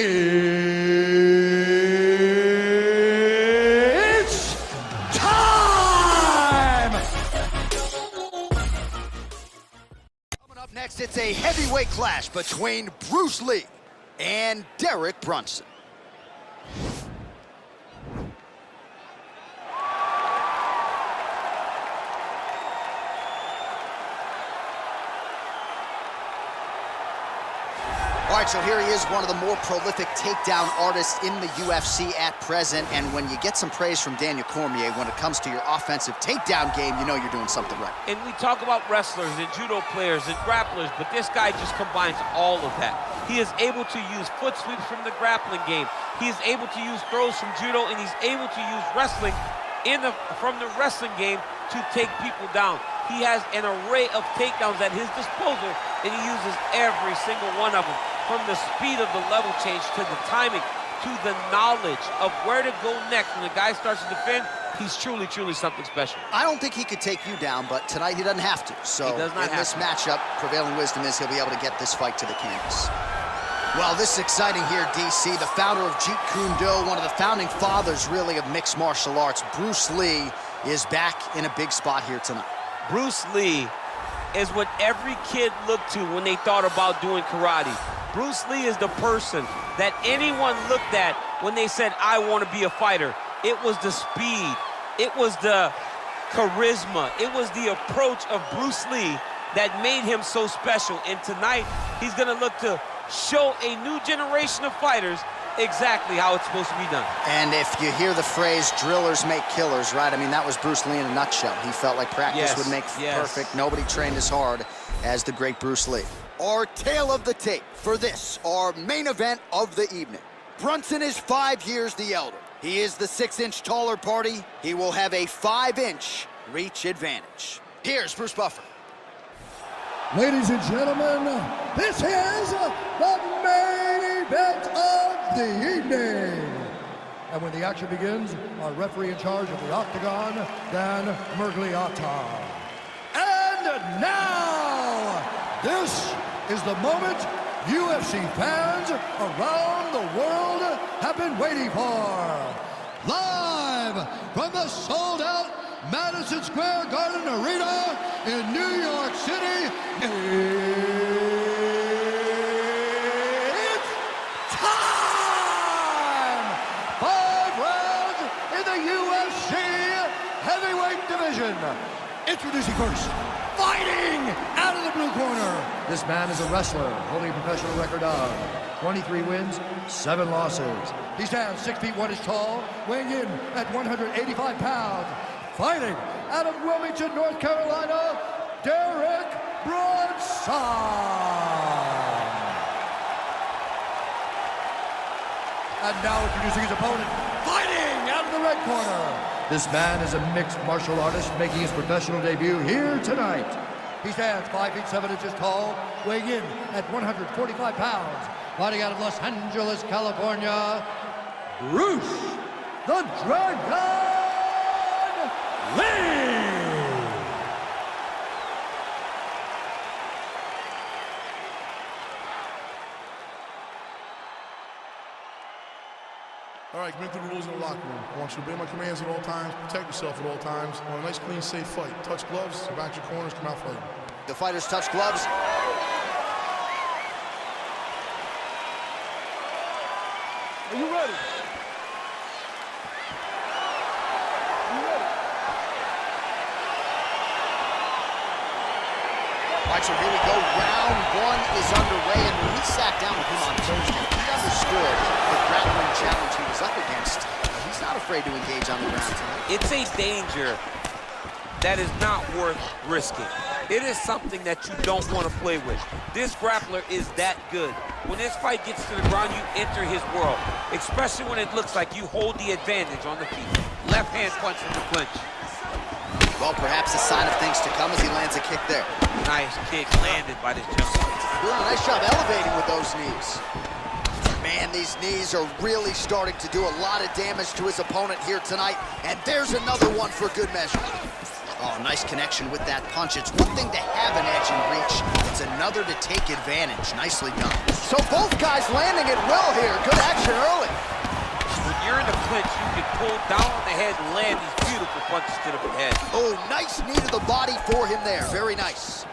It's time! Coming up next, it's a heavyweight clash between Bruce Lee and Derek Brunson. All right, so here he is, one of the more prolific takedown artists in the UFC at present. And when you get some praise from Daniel Cormier when it comes to your offensive takedown game, you know you're doing something right. And we talk about wrestlers and judo players and grapplers, but this guy just combines all of that. He is able to use foot sweeps from the grappling game. He is able to use throws from judo, and he's able to use wrestling from the wrestling game to take people down. He has an array of takedowns at his disposal, and he uses every single one of them. From the speed of the level change to the timing to the knowledge of where to go next when the guy starts to defend, he's truly, truly something special. I don't think he could take you down, but tonight he doesn't have to. So in this matchup, prevailing wisdom is he'll be able to get this fight to the canvas. Well, this is exciting here, DC. The founder of Jeet Kune Do, one of the founding fathers, really, of mixed martial arts, Bruce Lee, is back in a big spot here tonight. Bruce Lee is what every kid looked to when they thought about doing karate. Bruce Lee is the person that anyone looked at when they said, I want to be a fighter. It was the speed. It was the charisma. It was the approach of Bruce Lee that made him so special. And tonight, he's going to look to show a new generation of fighters exactly how it's supposed to be done. And if you hear the phrase, drillers make killers, right? I mean, that was Bruce Lee in a nutshell. He felt like practice would make perfect. Nobody trained as hard as the great Bruce Lee. Our tale of the tape for this, our main event of the evening. Brunson is 5 years the elder. He is the 6-inch taller party. He will have a 5-inch reach advantage. Here's Bruce Buffer. Ladies and gentlemen, this is the main event of the evening. And when the action begins, our referee in charge of the octagon, Dan Mergliata. And now, this is the moment UFC fans around the world have been waiting for. Live from the sold-out Madison Square Garden Arena in New York City, it's time! 5 rounds in the UFC heavyweight division. Introducing first, fighting out of the blue corner. This man is a wrestler holding a professional record of 23 wins, 7 losses. He stands 6 feet 1 inch tall, weighing in at 185 pounds. Fighting out of Wilmington, North Carolina, Derek Brunson. And now introducing his opponent, fighting out of the red corner. This man is a mixed martial artist making his professional debut here tonight. He stands 5 feet 7 inches tall, weighing in at 145 pounds. Fighting out of Los Angeles, California, Bruce the Dragon Lee! All right, commit to the rules in the locker room. I want you to obey my commands at all times, protect yourself at all times. I want a nice, clean, safe fight. Touch gloves, back your corners, come out fighting. The fighters touch gloves. Are you ready? All right, so here we go. Round 1 is underway, and when we sat down with him on Thursday, he understood the grappling challenge he was up against. He's not afraid to engage on the ground tonight. It's a danger that is not worth risking. It is something that you don't want to play with. This grappler is that good. When this fight gets to the ground, you enter his world, especially when it looks like you hold the advantage on the feet. Left hand punch from the clinch. Well, perhaps a sign of things to come as he lands a kick there. Nice kick landed by this gentleman. Doing a nice job elevating with those knees. Man, these knees are really starting to do a lot of damage to his opponent here tonight. And there's another one for good measure. Oh, nice connection with that punch. It's one thing to have an edge and reach. It's another to take advantage. Nicely done. So both guys landing it well here. Good action early. When you're in the clinch, you can pull down on the head and land these beautiful punches to the head. Oh, nice knee to the body for him there. Very nice.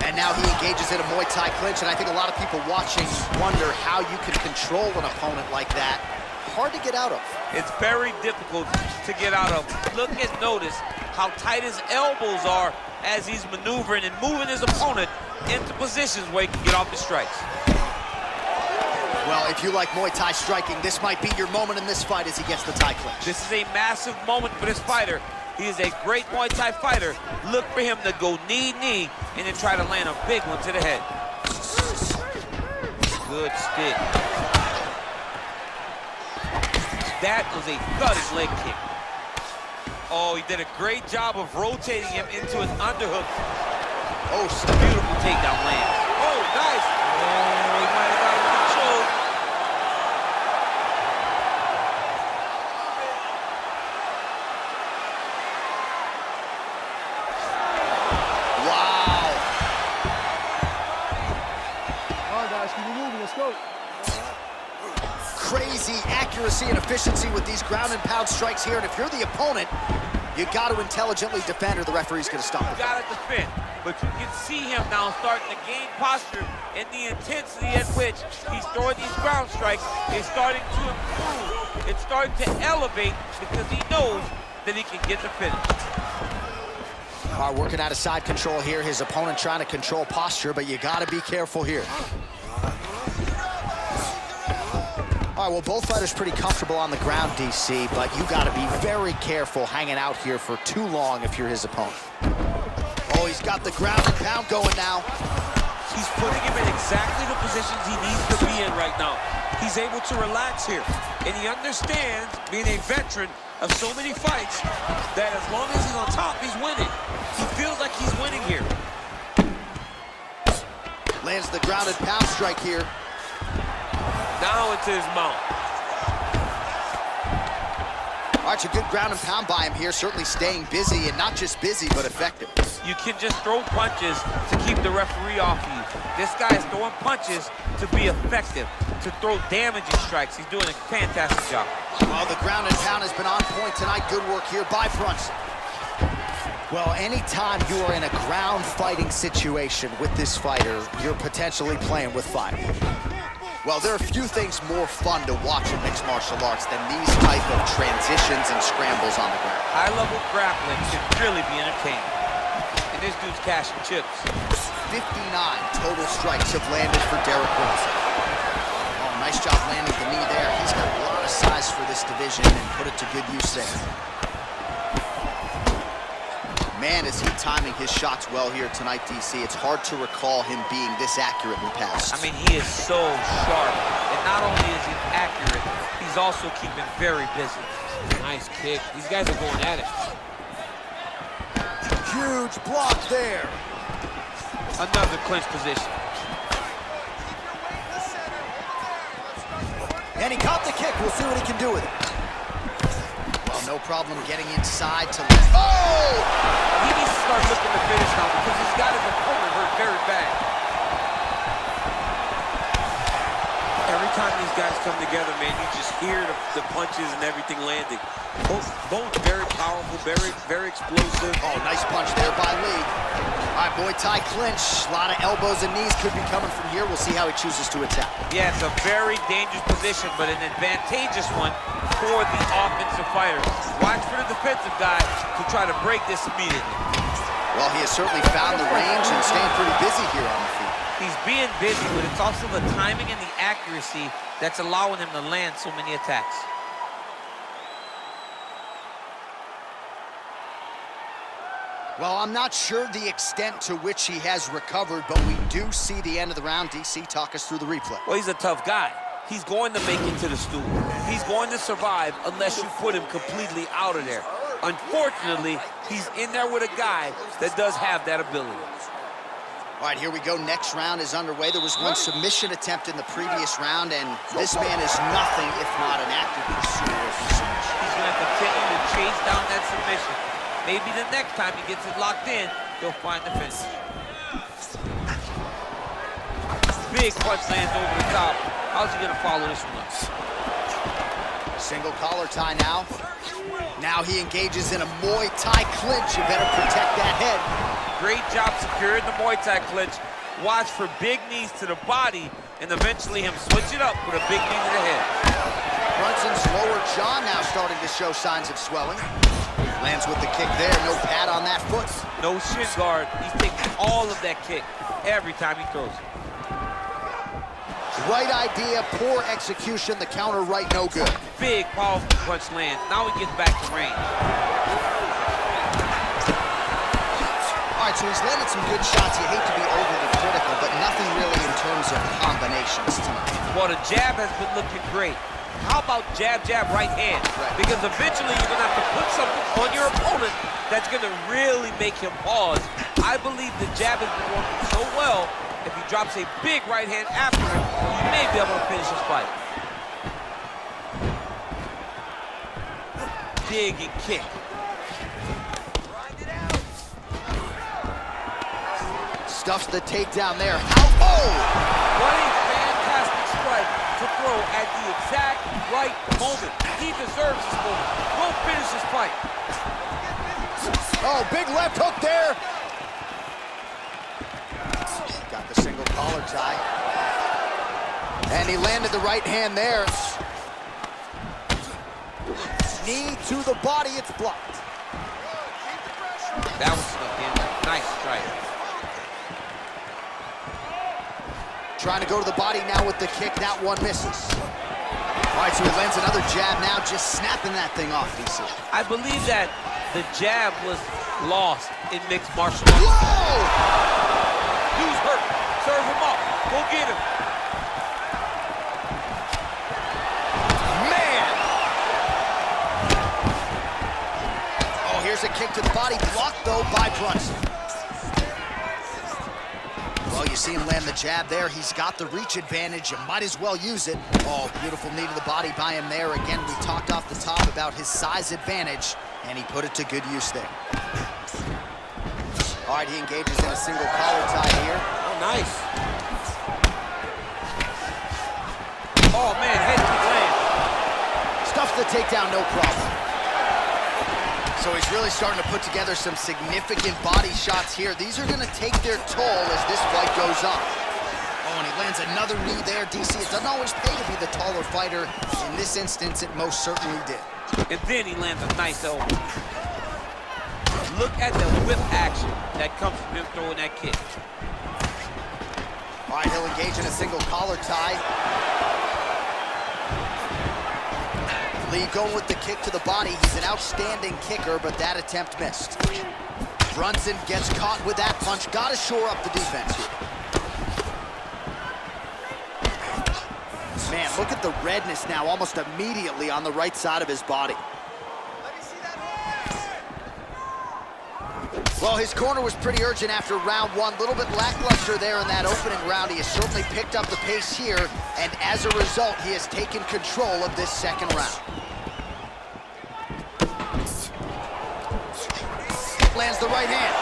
And now he engages in a Muay Thai clinch, and I think a lot of people watching wonder how you can control an opponent like that. Hard to get out of. It's very difficult to get out of. Look and notice how tight his elbows are as he's maneuvering and moving his opponent into positions where he can get off the strikes. Well, if you like Muay Thai striking, this might be your moment in this fight as he gets the Thai clinch. This is a massive moment for this fighter. He is a great Muay Thai fighter. Look for him to go knee, and then try to land a big one to the head. Good stick. That was a gutted leg kick. Oh, he did a great job of rotating him into his underhook. Oh, some beautiful takedown land. Oh, nice. Oh, he might have got him with a choke. Wow. All right, guys, keep it moving. Let's go. Crazy accuracy and efficiency with these ground and pound strikes here. And if you're the opponent, you got to intelligently defend or the referee's going to stop it. You got to defend. But you can see him now starting to gain posture, and the intensity at which he's throwing these ground strikes is starting to improve. It's starting to elevate because he knows that he can get the finish. All right, working out of side control here. His opponent trying to control posture, but you got to be careful here. All right, well, both fighters pretty comfortable on the ground, DC, but you got to be very careful hanging out here for too long if you're his opponent. Oh, he's got the ground and pound going now. He's putting him in exactly the positions he needs to be in right now. He's able to relax here, and he understands, being a veteran of so many fights, that as long as he's on top, he's winning. He feels like he's winning here. Lands the ground and pound strike here. Now into his mount. All right, it's a good ground and pound by him here, certainly staying busy, and not just busy, but effective. You can just throw punches to keep the referee off you. This guy is throwing punches to be effective, to throw damaging strikes. He's doing a fantastic job. Well, the ground and pound has been on point tonight. Good work here by Brunson. Well, anytime you are in a ground fighting situation with this fighter, you're potentially playing with fire. Well, there are few things more fun to watch in mixed martial arts than these type of transitions and scrambles on the ground. High-level grappling should really be entertaining. And this dude's cashing chips. 59 total strikes have landed for Derek Brunson. Oh, nice job landing the knee there. He's got a lot of size for this division and put it to good use there. Man, is he timing his shots well here tonight, DC. It's hard to recall him being this accurate in the past. I mean, he is so sharp. And not only is he accurate, he's also keeping very busy. Nice kick. These guys are going at it. Huge block there. Another clinch position. And he caught the kick. We'll see what he can do with it. Well, no problem getting inside to... Oh! He needs to start looking to finish now because he's got his opponent hurt very bad. Every time these guys come together, man, you just hear the punches and everything landing. Both very powerful, very explosive. Oh, nice punch there by Lee. All right, Muay Thai clinch. A lot of elbows and knees could be coming from here. We'll see how he chooses to attack. Yeah, it's a very dangerous position, but an advantageous one for the offensive fighter. Watch for the defensive guy to try to break this immediately. Well, he has certainly found the range and staying pretty busy here on the feet. He's being busy, but it's also the timing and the accuracy that's allowing him to land so many attacks. Well, I'm not sure the extent to which he has recovered, but we do see the end of the round. DC, talk us through the replay. Well, he's a tough guy. He's going to make it to the stool. He's going to survive unless you put him completely out of there. Unfortunately, he's in there with a guy that does have that ability. All right, here we go. Next round is underway. There was one submission attempt in the previous round, and this man is nothing if not an active pursuer of the submission. He's going to continue to chase down that submission. Maybe the next time he gets it locked in, he'll find the finish. Big punch lands over the top. How's he going to follow this one up? Single collar tie now. Now he engages in a Muay Thai clinch. You better protect that head. Great job securing the Muay Thai clinch. Watch for big knees to the body, and eventually him switch it up with a big knee to the head. Brunson's lower jaw now starting to show signs of swelling. Lands with the kick there. No pad on that foot. No shin guard. He's taking all of that kick every time he throws it. Right idea, poor execution. The counter right, no good. Big, powerful punch lands. Now he gets back to range. All right, so he's landed some good shots. You hate to be overly critical, but nothing really in terms of combinations tonight. Well, the jab has been looking great. How about jab, jab, right hand? Right. Because eventually you're going to have to put something on your opponent that's going to really make him pause. I believe the jab has been working so well. If he drops a big right hand after him, you may be able to finish his fight. Dig and kick. Stuffs the takedown there. How? Oh! What a fantastic strike to throw at the exact right moment. He deserves this moment. Go finish his fight. Oh, big left hook there. Got the single collar tie. And he landed the right hand there. Knee to the body, it's blocked. That was snuck in. Nice strike. Trying to go to the body now with the kick. That one misses. All right, so he lands another jab now, just snapping that thing off, DC. I believe that the jab was lost in mixed martial arts. Whoa! Dude's hurt. Serve him up. Go get him. Man! Oh, here's a kick to the body. Blocked, though, by Brunson. Well, you see him land the jab there. He's got the reach advantage. You might as well use it. Oh, beautiful knee to the body by him there. Again, we talked off the top about his size advantage, and he put it to good use there. All right, he engages in a single collar tie here. Oh, nice. Oh, man, head kick land. Stuffs the takedown, no problem. So he's really starting to put together some significant body shots here. These are going to take their toll as this fight goes on. Oh, and he lands another knee there, DC. It doesn't always pay to be the taller fighter. In this instance, it most certainly did. And then he lands a nice elbow. Look at the whip action that comes from him throwing that kick. All right, he'll engage in a single collar tie. Lee going with the kick to the body. He's an outstanding kicker, but that attempt missed. Brunson gets caught with that punch. Got to shore up the defense here. Man, look at the redness now almost immediately on the right side of his body. Well, his corner was pretty urgent after round one. A little bit lackluster there in that opening round. He has certainly picked up the pace here, and as a result, he has taken control of this second round. Lands the right hand.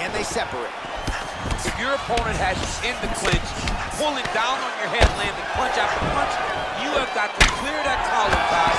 And they separate. If your opponent has you in the clinch, pulling down on your head, landing punch after punch, you have got to clear that collar tie,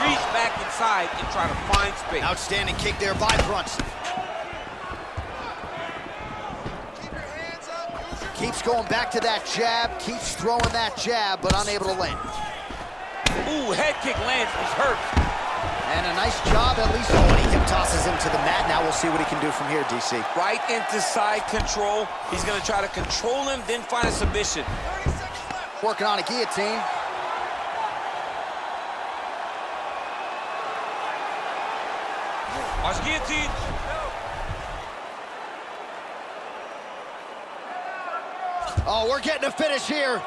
reach back inside, and try to find space. Outstanding kick there by Brunson. Keeps going back to that jab, keeps throwing that jab, but unable to land. Ooh, head kick lands, he's hurt. And a nice job, at least when he hip tosses him to the mat. Now we'll see what he can do from here, DC. Right into side control. He's gonna try to control him, then find a submission. Working on a guillotine. Watch guillotine. Oh, we're getting a finish here.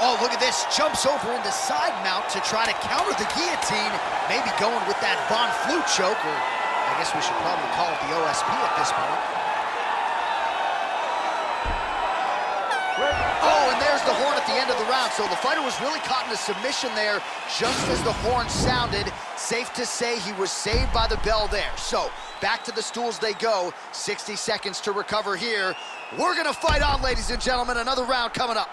Oh, look at this. Jumps over into side mount to try to counter the guillotine. Maybe going with that Von Flue choker. I guess we should probably call it the OSP at this point. Oh, and there's the horn at the end of the round. So the fighter was really caught in a submission there just as the horn sounded. Safe to say he was saved by the bell there. So back to the stools they go. 60 seconds to recover here. We're gonna fight on, ladies and gentlemen. Another round coming up.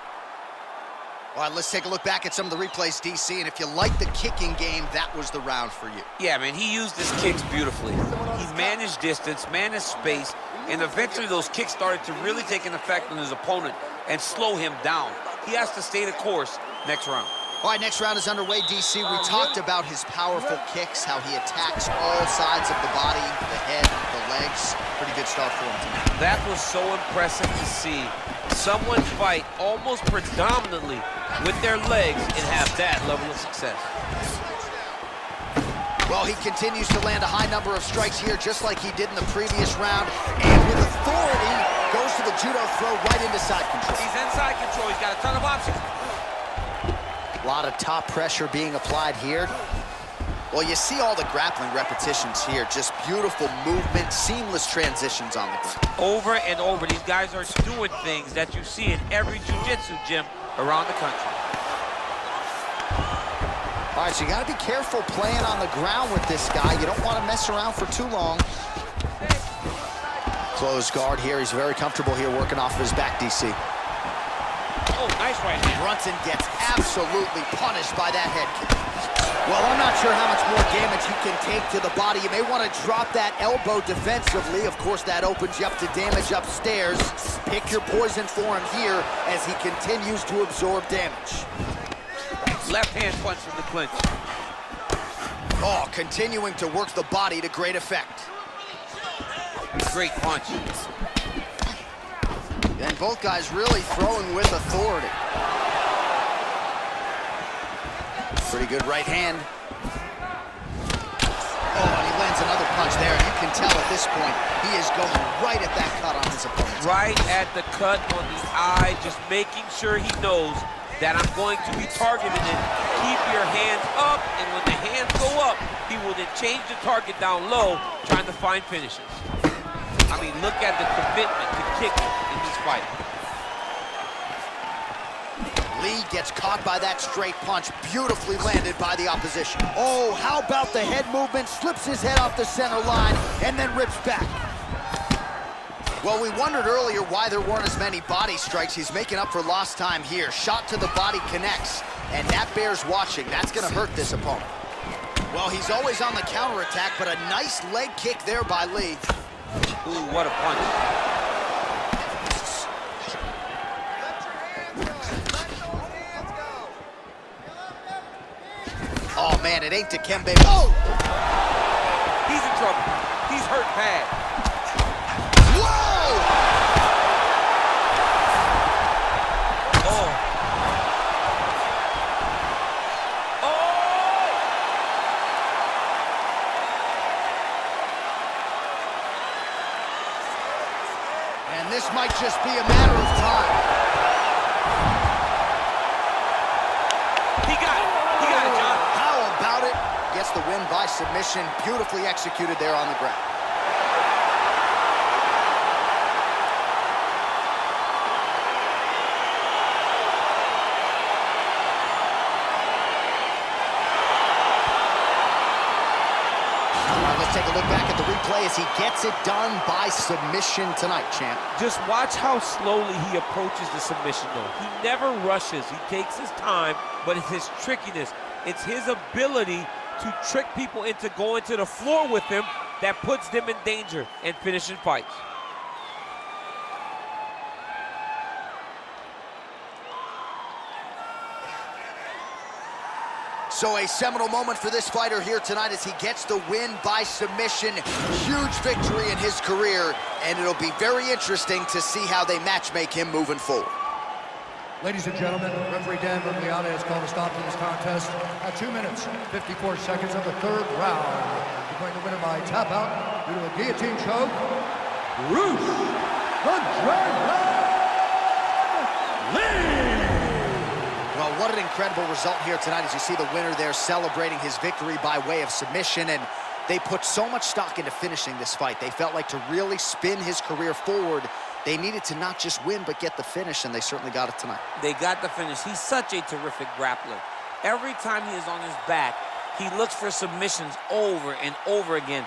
All right, let's take a look back at some of the replays, DC, and if you like the kicking game, that was the round for you. Yeah, man, he used his kicks beautifully. He managed distance, managed space, and eventually those kicks started to really take an effect on his opponent and slow him down. He has to stay the course next round. All right, next round is underway, DC. We talked about his powerful kicks, how he attacks all sides of the body, the head, the legs. Pretty good start for him tonight. That was so impressive to see someone fight almost predominantly with their legs and have that level of success. Well, he continues to land a high number of strikes here, just like he did in the previous round. And with authority, goes to the judo throw right into side control. He's in side control. He's got a ton of options. A lot of top pressure being applied here. Well, you see all the grappling repetitions here. Just beautiful movement, seamless transitions on the ground. Over and over, these guys are doing things that you see in every jiu-jitsu gym around the country. All right, so you got to be careful playing on the ground with this guy. You don't want to mess around for too long. Closed guard here. He's very comfortable here working off of his back, DC. Oh, nice right hand. Brunson gets absolutely punished by that head kick. Well, I'm not sure how much more damage he can take to the body. You may want to drop that elbow defensively. Of course, that opens you up to damage upstairs. Pick your poison for him here as he continues to absorb damage. Left hand punch from the clinch. Oh, continuing to work the body to great effect. Great punch. And both guys really throwing with authority. Pretty good right hand. Oh, and he lands another punch there. You can tell at this point, he is going right at that cut on his opponent. Right at the cut on the eye, just making sure he knows that I'm going to be targeting it. Keep your hands up, and when the hands go up, he will then change the target down low, trying to find finishes. I mean, look at the commitment to kicking in this fight. Lee gets caught by that straight punch, beautifully landed by the opposition. Oh, how about the head movement? Slips his head off the center line and then rips back. Well, we wondered earlier why there weren't as many body strikes. He's making up for lost time here. Shot to the body connects, and that bears watching. That's gonna hurt this opponent. Well, he's always on the counterattack, but a nice leg kick there by Lee. Ooh, what a punch. Oh, man, it ain't Dikembe. Oh! He's in trouble. He's hurt bad. Whoa! Oh. Oh! And this might just be a matter of time. He got it. He got it, John. How about it? Gets the win by submission. Beautifully executed there on the ground. Let's take a look back at the replay as he gets it done by submission tonight, champ. Just watch how slowly he approaches the submission, though. He never rushes. He takes his time, but it's his trickiness. It's his ability to trick people into going to the floor with him that puts them in danger and finishing fights. So a seminal moment for this fighter here tonight as he gets the win by submission. Huge victory in his career, and it'll be very interesting to see how they matchmake him moving forward. Ladies and gentlemen, referee Dan Bergliata has called a stop to this contest at 2 minutes, 54 seconds of the third round. Declaring the winner by tap out due to a guillotine choke, Bruce the Dragon Lee! Well, what an incredible result here tonight as you see the winner there celebrating his victory by way of submission. And They put so much stock into finishing this fight. They felt like to really spin his career forward, they needed to not just win, but get the finish, and they certainly got it tonight. They got the finish. He's such a terrific grappler. Every time he is on his back, he looks for submissions over and over again.